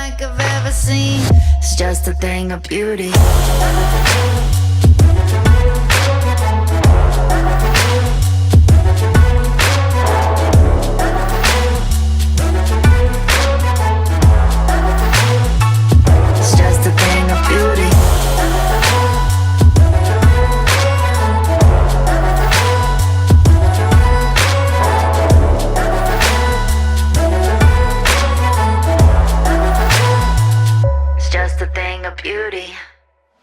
like I've ever seen. It's just a thing of beauty. It's just a thing of beauty. It's just a thing of beauty.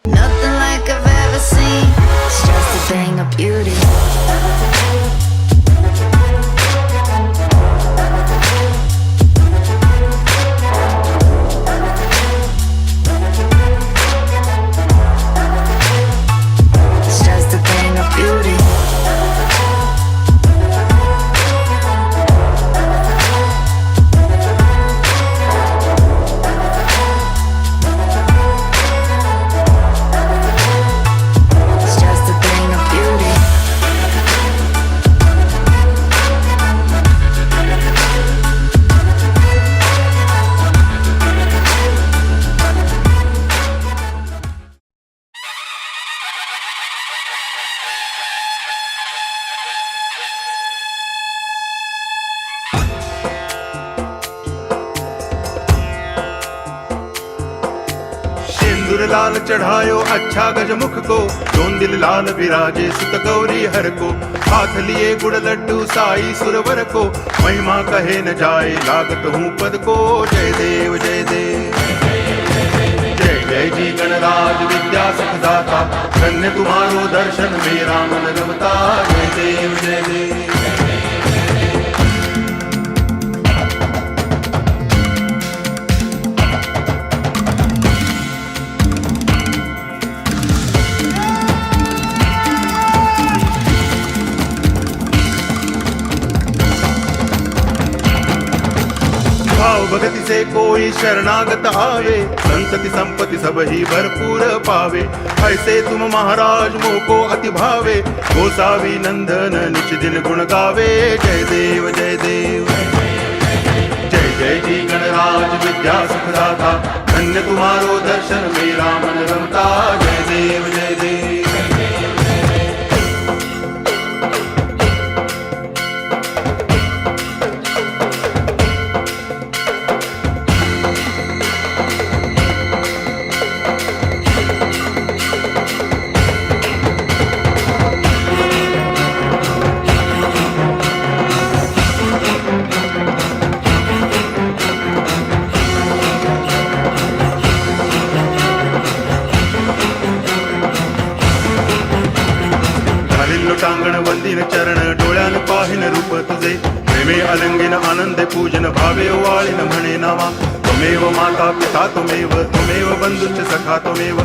Nothing like I've ever seen. It's just a thing of beauty. It's just a thing of beauty. It's just a thing of beauty. सिंदूर लाल चढ़ायो अच्छा गजमुख को, zone दिल लाल विराजे सुत गौरी हर को। हाथ लिए गुड़ लड्डू साई सुरवर को, महिमा कहे न जाए लागत हूँ पद को। जय देव जय देव जय जय जी गणराज विद्या सुखदाता, धन्य तुम्हारो दर्शन मेरा मन रमता। जय देव जय देव भाव भगति से कोई शरणागत आवे, संतति संपत्ति सब ही भरपूर पावे। ऐसे तुम महाराज मोह को अति भावे, गोसावी नंदन निच दिन गुण गावे। जय देव जय देव जय जय जी गणराज विद्या सुखदाता, धन्य तुम्हारो दर्शन मेरा मन रमता। जय देव जय देव टांगण वंदिन चरण डोळ्यान पाहिन रूप तुझे, प्रेमे अलंगिन आनंद पूजन भावे वाळिन म्हणे नामा। त्वमेव माता पिता त्वमेव बंधुश्च सखा त्वमेव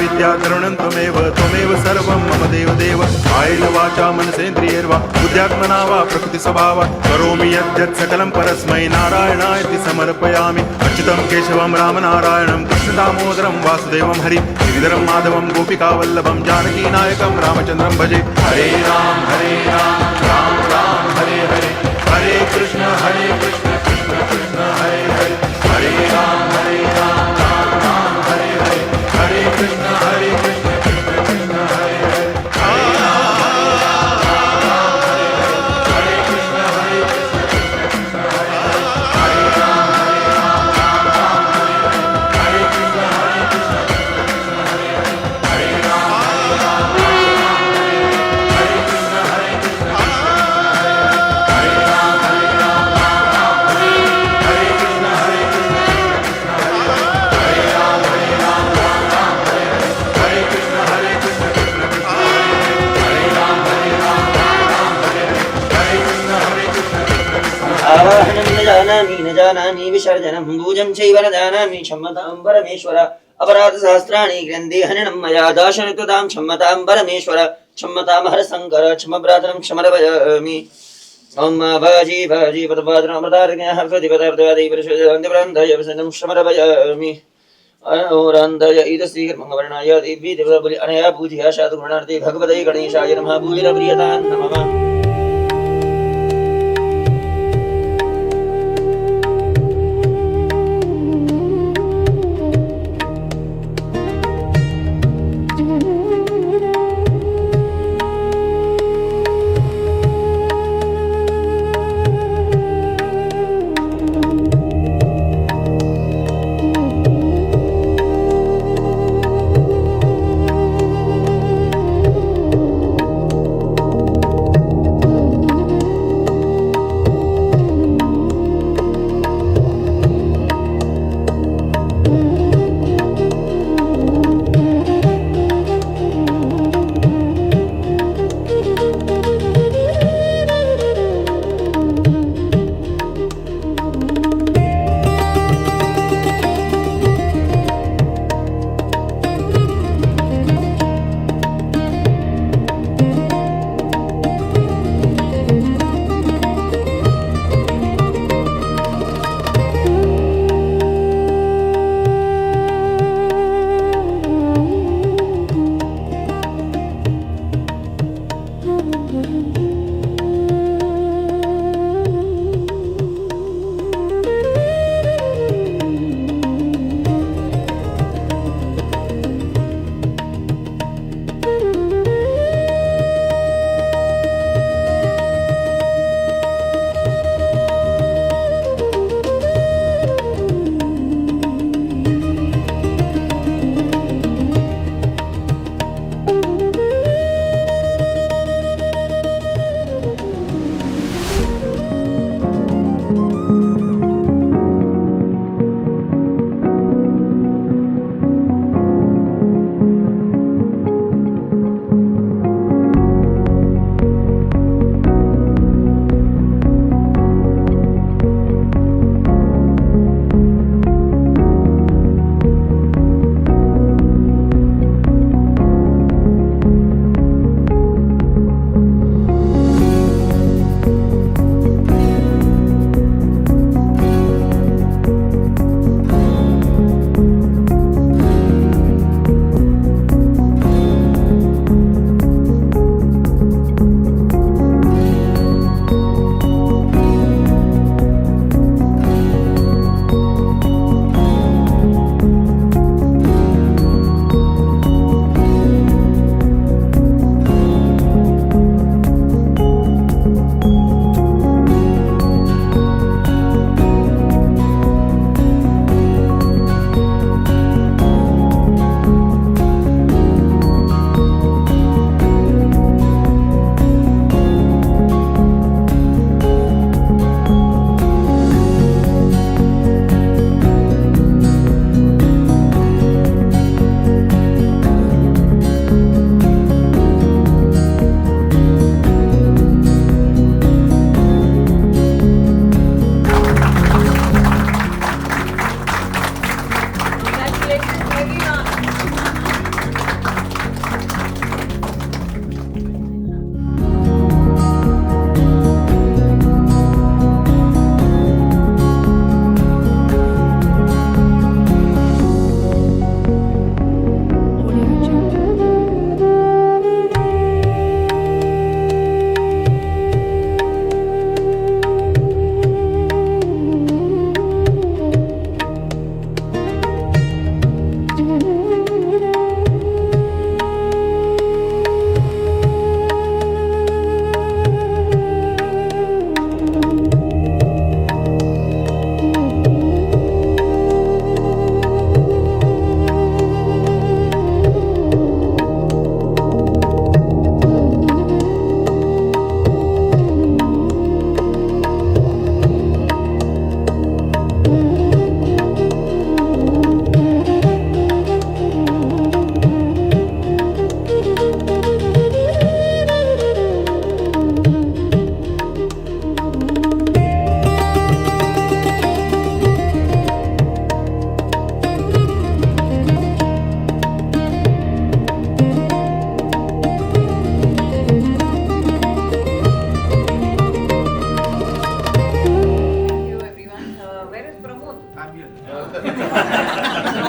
विद्या तरुणं त्वमेव सर्वं मम देव देव। कायेन वाचा मनसेन्द्रियैर्वा बुद्ध्यात्मना वा प्रकृति स्वभावा, करोमि यद्यत् सकलं परस्मै नारायणायति समर्पयामि। अच्युतं केशवं रामनारायणं कृष्ण दामोदरं वासुदेवं हरि गिरिधरं माधवं गोपिकावल्लभं जानकी नायकं रामचन्द्रं भजे। हरे राम राम राम हरे हरे, हरे कृष्ण कृष्ण कृष्ण हरे हरे। हरे राम राम राम हरे हरे, हरे कृष्ण कृष्ण कृष्ण हरे हरे। हरे राम हरे कृष्ण कृष्ण हरे हरे। हरे राम राम हरे हरे, हरे कृष्ण कृष्ण हरे हरे। हरे राम हरे कृष्ण आवाहनं न जानामि विसर्जनं भूजं चैव न जानामि। क्षम्यतां परमेश्वर अपराधसहस्राणि ग्रन्थि हननं मया दाशरतुतां। क्षम्यतां परमेश्वर क्षम्यतां हरशङ्कर क्षमप्रार्थनं क्षमरभयामि। ओम भाजी भाजी पदपाद्रमृतार्घ्यः प्रतिपदार्थवादी परिशुद्धान्तिप्रान्ताय वसनं क्षमरभयामि। अनोरान्ताय इदश्रीकर्मवर्णाय दिव्य देवबलि अनया पूजया साधुगुणार्थे भगवते गणेशाय नमः। भूयिरप्रियतां नमः।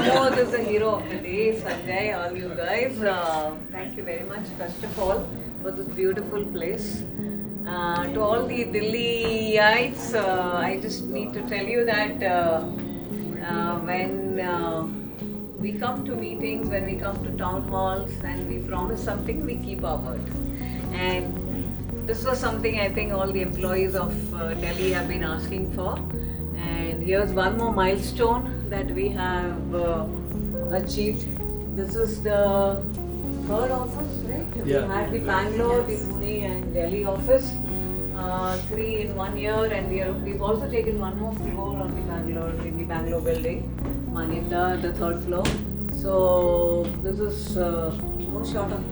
Pramod is the hero of the day. Sanjay, all you guys. Thank you very much, first of all, for this beautiful place. To all the Delhiites, I just need to tell you that when we come to meetings, when we come to town halls and we promise something, we keep our word. And this was something I think all the employees of Delhi have been asking for. And here's one more milestone that we have achieved. This is the third office, right? Yeah. We had the Bangalore, the Pune and Delhi office. 3 in 1 year, and we've also taken one more floor on in the Bangalore building, Manyata, the 3rd floor. So this is not short of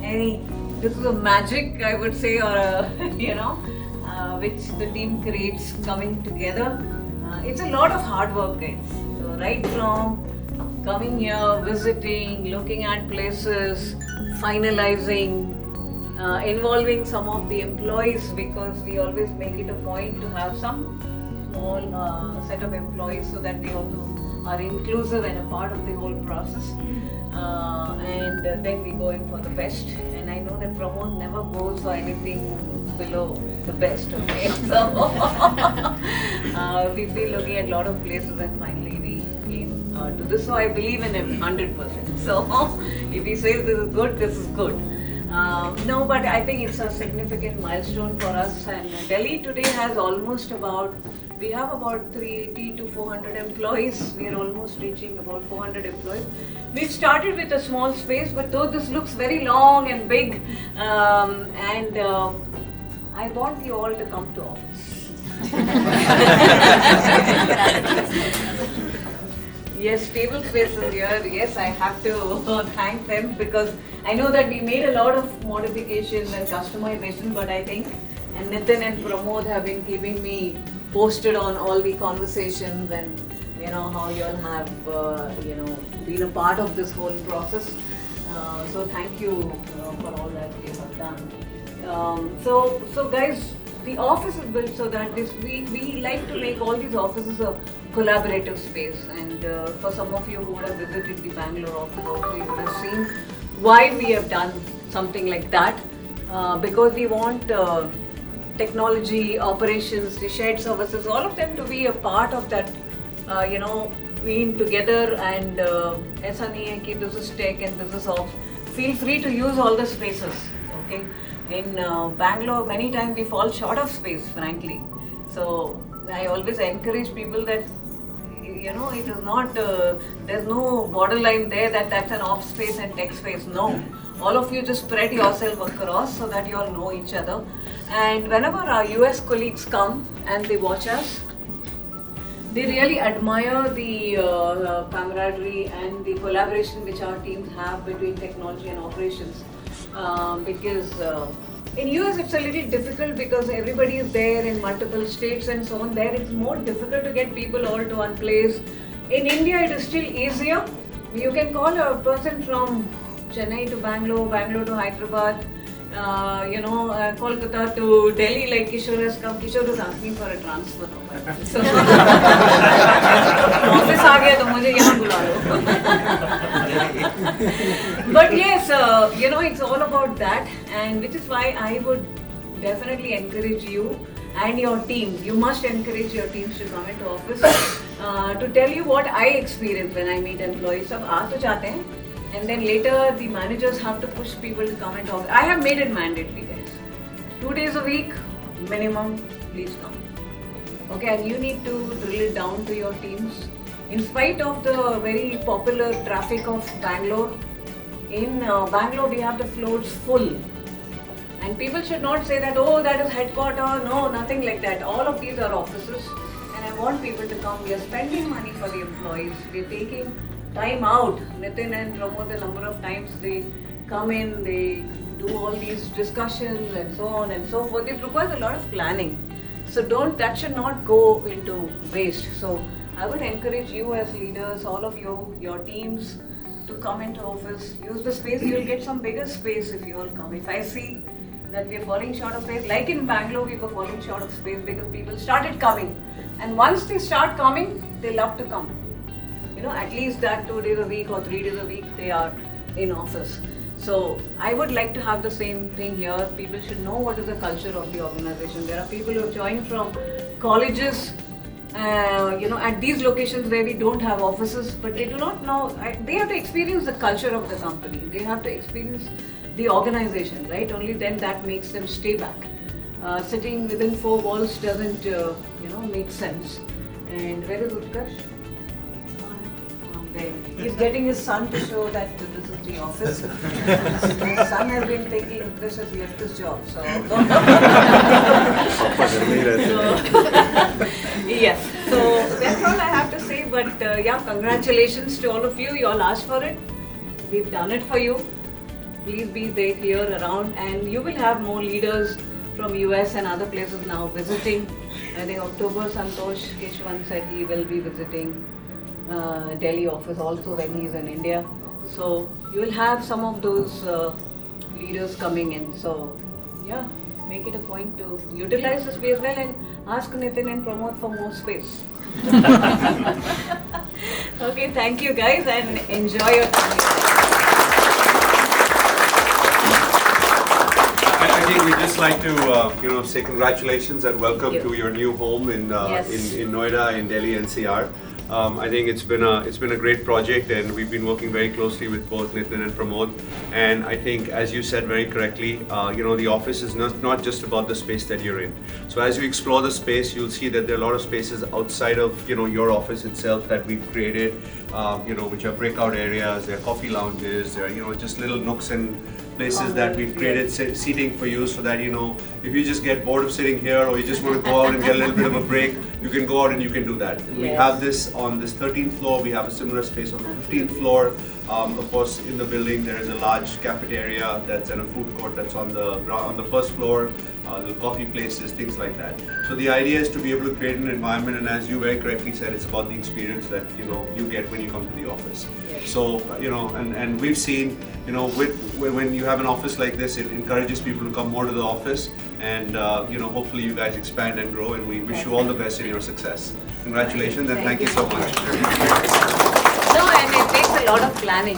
any. This is a magic, I would say, or a, which the team creates coming together. It's a lot of hard work, guys. So right from coming here, visiting, looking at places, finalizing, involving some of the employees, because we always make it a point to have some small set of employees so that they also are inclusive and a part of the whole process. And then we go in for the best. And I know that Pramod never goes for anything below the best. Okay, so we've been looking at a lot of places, and finally we came to this. So I believe in him 100%. So if he says this is good, this is good. No, but I think it's a significant milestone for us. And Delhi today has we have about 380 to 400 employees. We are almost reaching about 400 employees. We've started with a small space, but though this looks very long and big, I want you all to come to office. Yes, stable spaces here. Yes, I have to thank them, because I know that we made a lot of modifications and customization, but I think and Nitin and Pramod have been keeping me posted on all the conversations, and how you all have been a part of this whole process. So thank you for all that you have done. So guys, the office is built so that we like to make all these offices a collaborative space, and for some of you who would have visited the Bangalore office also, you would have seen why we have done something like that, because we want technology, operations, the shared services, all of them to be a part of that, being together, and aisa nahi hai ki this is tech and this is ops. Feel free to use all the spaces, okay? In Bangalore, many times we fall short of space, frankly. So I always encourage people that, it is not, there's no borderline there that that's an ops space and tech space. No. All of you just spread yourself across so that you all know each other. And whenever our US colleagues come and they watch us, they really admire the camaraderie and the collaboration which our teams have between technology and operations. Because in US it's a little difficult because everybody is there in multiple states and so on. There it's more difficult to get people all to one place. In India it is still easier. You can call a person from Chennai to Bangalore, Bangalore to Hyderabad, Kolkata to Delhi, like Kishore has come. Kishore is asking for a transfer. So, office aa gaya to mujhe yahan bula lo. But yes, it's all about that, and which is why I would definitely encourage you and your team. You must encourage your teams to come into office to tell you what I experience when I meet employees. Sab aa to chahte hain. And then later the managers have to push people to come and talk. I have made it mandatory, guys. 2 days a week, minimum, please come. Okay, and you need to drill it down to your teams. In spite of the very popular traffic of Bangalore, in Bangalore we have the floors full. And people should not say that, oh, that is headquarters. No, nothing like that. All of these are offices. And I want people to come. We are spending money for the employees. We are taking time out. Nitin and Pramod, the number of times they come in, they do all these discussions and so on and so forth. It requires a lot of planning. So that should not go into waste. So I would encourage you as leaders, all of you, your teams, to come into office, use the space. You'll get some bigger space if you all come. If I see that we are falling short of space, like in Bangalore we were falling short of space because people started coming. And once they start coming, they love to come. At least that 2 days a week or 3 days a week they are in office. So I would like to have the same thing here. People should know what is the culture of the organization. There are people who have joined from colleges, at these locations where we don't have offices, but they do not know. They have to experience the culture of the company. They have to experience the organization, right? Only then that makes them stay back. Sitting within 4 walls doesn't, make sense. And where is Utkarsh? He's getting his son to show that this is the office. His son has been thinking this has left his job. So, yes. So that's all I have to say. But yeah, congratulations to all of you. You all asked for it. We've done it for you. Please be there here around, and you will have more leaders from US and other places now visiting. I think October Santosh Keshwan said he will be visiting Delhi office also when he is in India. So you will have some of those leaders coming in. So yeah, make it a point to utilize the space well and ask Nitin and Pramod for more space. Okay, thank you guys and enjoy your time. I think we'd just like to, say congratulations and welcome to your new home in Noida, in Delhi NCR. I think it's been a great project, and we've been working very closely with both Nitin and Pramod. And I think, as you said very correctly, the office is not just about the space that you're in. So as you explore the space, you'll see that there are a lot of spaces outside of your office itself that we've created, which are breakout areas. There are coffee lounges. There are just little nooks and places that we've created seating for you, so that if you just get bored of sitting here, or you just want to go out and get a little bit of a break, you can go out and you can do that. Yes. We have this on this 13th floor. We have a similar space on the 15th floor. Of course, in the building there is a large cafeteria that's in a food court that's on the first floor. Little coffee places, things like that. So the idea is to be able to create an environment, and as you very correctly said, it's about the experience that you get when you come to the office. Yes. So and we've seen when you have an office like this, it encourages people to come more to the office, and hopefully you guys expand and grow, and we wish you all the best in your success. Congratulations and thank you so much. No, and it takes a lot of planning.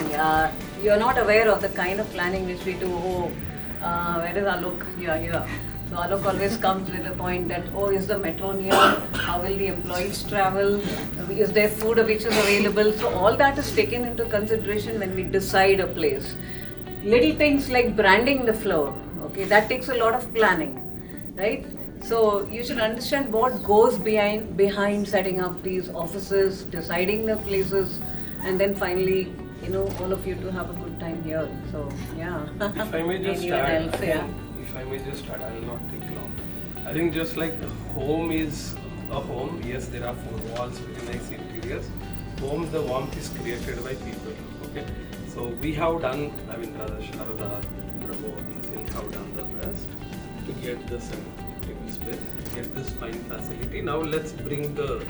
You're not aware of the kind of planning which we do. Where is Alok? Here. So Alok always comes with the point that, is the metro near? How will the employees travel? Is there food which is available? So all that is taken into consideration when we decide a place. Little things like branding the floor, okay, that takes a lot of planning, right? So you should understand what goes behind setting up these offices, deciding the places, and then finally, all of you to have a good time here. So yeah. If I may just add, if I may just add, I will not take long. I think just like home is a home, yes, there are four walls, very nice interiors. Home, the warmth is created by people. Okay, so we have done, Sharada, Pramod, Nitin have done the best to get this table space, get this fine facility. Now let's bring the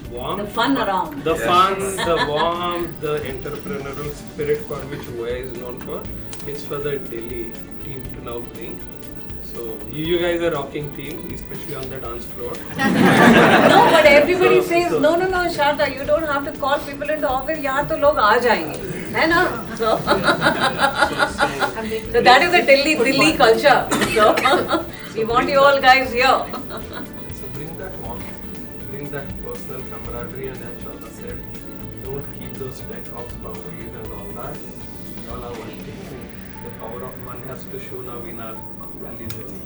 warmth, the fun around. The fun, the warmth, the entrepreneurial spirit for which Voya is known for. It's for the Delhi team to now bring. So you guys are rocking team, especially on the dance floor. No, but everybody says no, Sharda, you don't have to call people into office. यहाँ तो लोग आ जाएंगे, है ना? So that is the Delhi culture. So we want you all guys here. So bring that warmth, bring that personal camaraderie, and as Sharda said, don't keep those deck-offs, boundaries, and all that. We all are one team. The power of one has to show now in our value journey.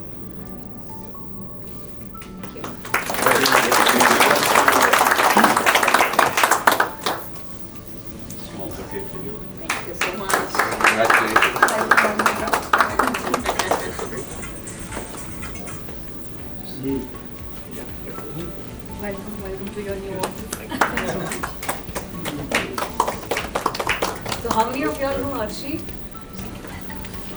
Small bouquet for you. Thank you so much. Congratulations. Welcome to your new office. So how many of you all know Arshi?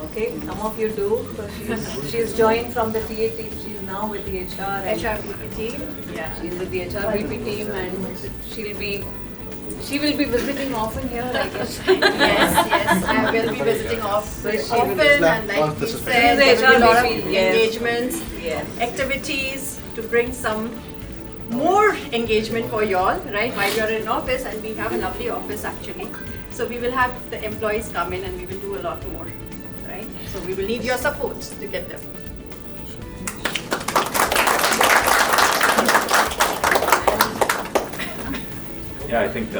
Okay, some of you do. So she's joined from the TA team. She's now with the HR. HRBP team. Yeah. She's with the HRBP team, and she will be visiting often here, I guess. Yes, I will be visiting often, and like you said, She's there will be a lot of HRBP, yes. engagements, Yes. activities to bring some more engagement for y'all, right? While you're in office, and we have a lovely office actually. So we will have the employees come in, and we will do a lot more, right? So we will need your support to get them. Yeah, I think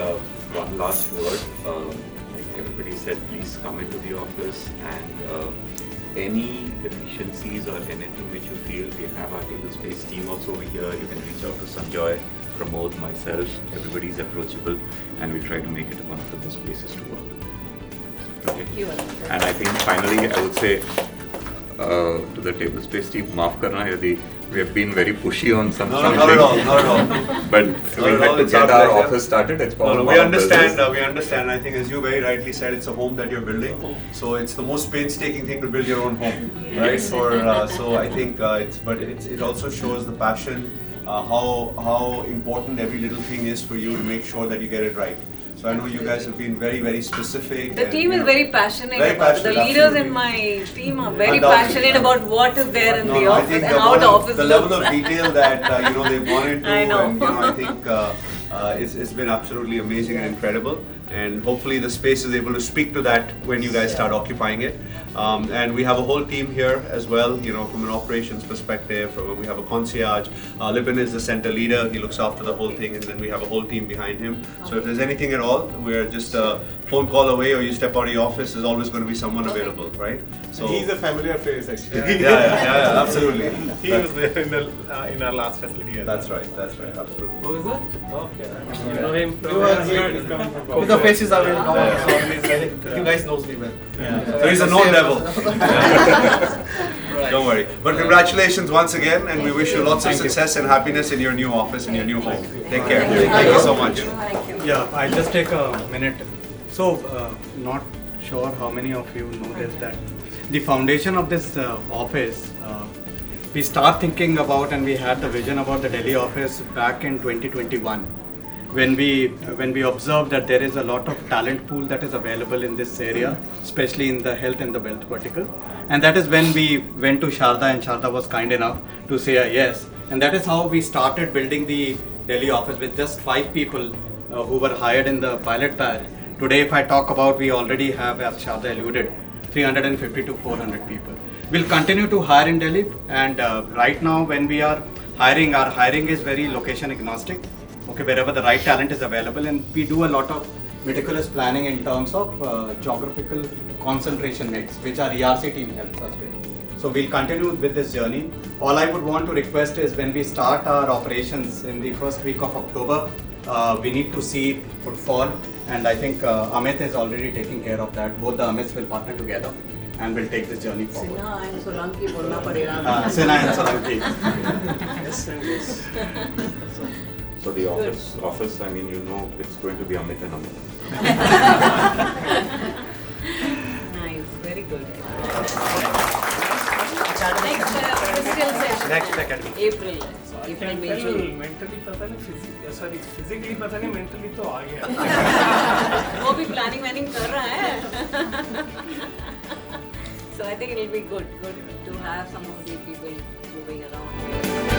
one last word. Like everybody said, please come into the office, and any deficiencies or anything which you feel, we have our table space team also over here. You can reach out to Sanjoy Pramod, myself, everybody is approachable, and we try to make it one of the best places to work. Okay. And I think finally I would say to the table space team, maaf karna yadi we have been very pushy on some Not at all, not at all. but we had to It's get our our pleasure. office started. It's part of We our understand. business. We understand. I think, as you very rightly said, it's a home that you're building. So it's the most painstaking thing to build your own home, right? So I think it also shows the passion, how important every little thing is for you to make sure that you get it right. So I know you guys have been very, very specific. The and, team you is know, very passionate very about it. The passionate, leaders absolutely. in my team are very Undoubtedly. passionate about what is there in the I office think and how the office the looks. level of detail that they've gone into, I know. and I think it's been absolutely amazing and incredible. And hopefully the space is able to speak to that when you guys start occupying it. And we have a whole team here as well, from an operations perspective. We have a concierge. Lipin is the center leader. He looks after the whole thing, and then we have a whole team behind him. So if there's anything at all, we're just a phone call away, or you step out of your office, there's always going to be someone available, right? So He's a familiar face actually. yeah, absolutely. He was there in our last facility. That's right, absolutely. Who is that? Okay. You know him from He's coming from With the faces are very common, so you guys knows me well. So he's a known devil. Don't worry. But congratulations once again, and we wish you lots of success and happiness in your new office, in your new home. Take care. Thank you so much. Yeah, I'll just take a minute. So, not sure how many of you know this, that the foundation of this office, we start thinking about, and we had the vision about the Delhi office back in 2021. When we observed that there is a lot of talent pool that is available in this area, especially in the health and the wealth vertical. And that is when we went to Sharda, and Sharda was kind enough to say a yes. And that is how we started building the Delhi office with just 5 people who were hired in the pilot batch. Today, if I talk about, we already have, as Sharda alluded, 350 to 400 people. We'll continue to hire in Delhi, and right now when we are hiring, our hiring is very location agnostic. Okay, wherever the right talent is available, and we do a lot of meticulous planning in terms of geographical concentration mix, which our ERC team helps us with. So we'll continue with this journey. All I would want to request is, when we start our operations in the first week of October, we need to see footfall, and I think Amit is already taking care of that. Both the Amits will partner together and we'll take this journey forward. Sinha and Solanki bolna padega. Sinha and Solanki. So the office, I mean, it's going to be Amit and Amit. Nice, very good. Next physical session. Next academy. April, May, June. mentally पता नहीं physically पता नहीं mentally तो आ गया. वो भी planning कर रहा है. So I think it will be good to have some of the people moving around.